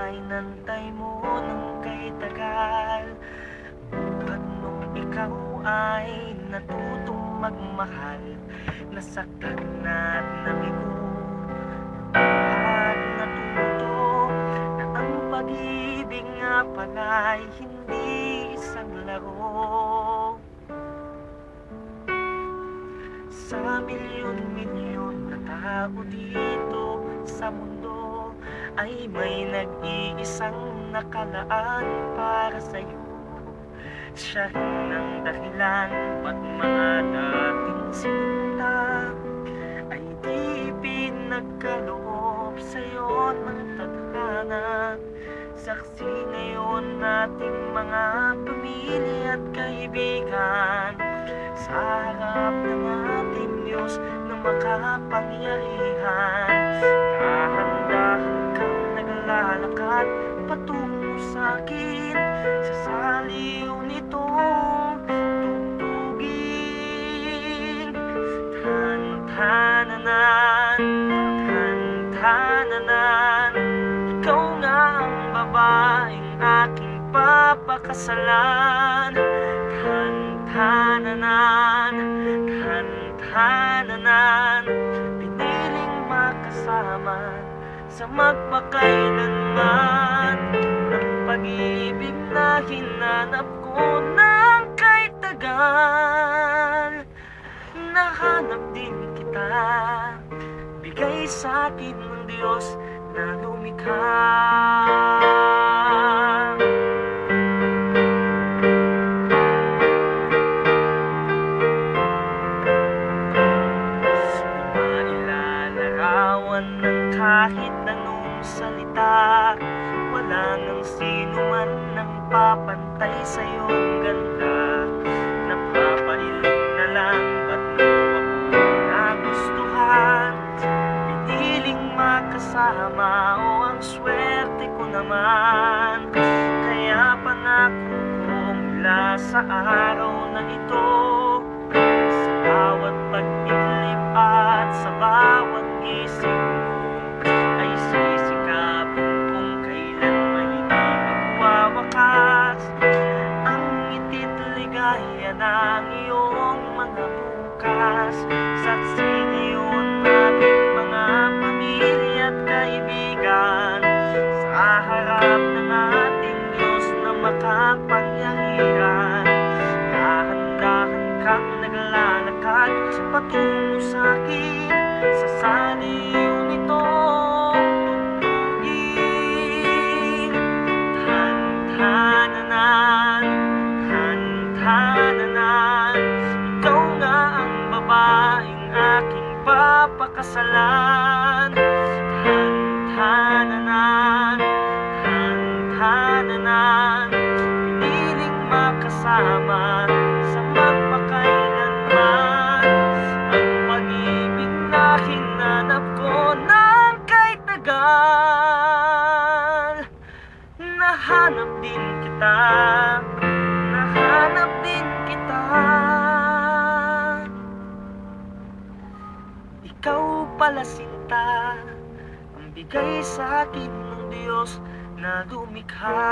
Inantay mo ng kay tagal, at nung ikaw ay natutong magmahal, nasaktan at nabigo at natuto na ang pag-ibig nga pala'y hindi isang laro. Sa milyon-milyon na tao dito sa mundo ay may nag-iisang nakalaan para sa'yo. Siya rin ang dahilan ba't mga dating sinta ay di pinagkaloob sa'yo ng tadhana. Saksi ngayon nating mga pamilya at kaibigan sa harap ng ating Diyos na makapangyarihan. Dahan-dahan kang naglalakad patungo sa'kin, sa saliw nitong tugtugin. Tan-tananan, tan-tananan, ikaw nga ang babaeng aking papakasalan. Tan-tananan, tan-tananan, piniling makasama sa magpakailanman. Ang pag-ibig na hinanap ko ng kay tagal, nahanap din kita, bigay sa akin ng Diyos na lumikha. Ng kahit anong salita, wala nang sino man nang papantay sa iyong ganda. Napapailing na lang, ba't mo ako nagustuhan? Piniling makasama, o ang swerte ko naman. Kaya pangako ko mula sa araw na ito, sa bawat pag-idlip at sa bawat gising ay sisikapin kung kailan may di magwawakas ang ngiti't ligaya ng iyong mga bukas. Saksi ngayon nating mga pamilya at kaibigan sa harap ng ating Diyos na makapangyarihan. Dahan-dahan kang naglalakad patungo sa'kin, sa saliw nitong tugtugin. Tan-tananan, tan-tananan, ikaw nga ang babaeng aking papakasalan. Tan-tananan, tan-tananan, piniling makasama sa magpakailanman. Ang pag-ibig na hinanap ko ng kay tagal, nahanap din kita, nahanap din kita. Ikaw pala sinta, ang bigay sa akin ng Diyos na lumikha.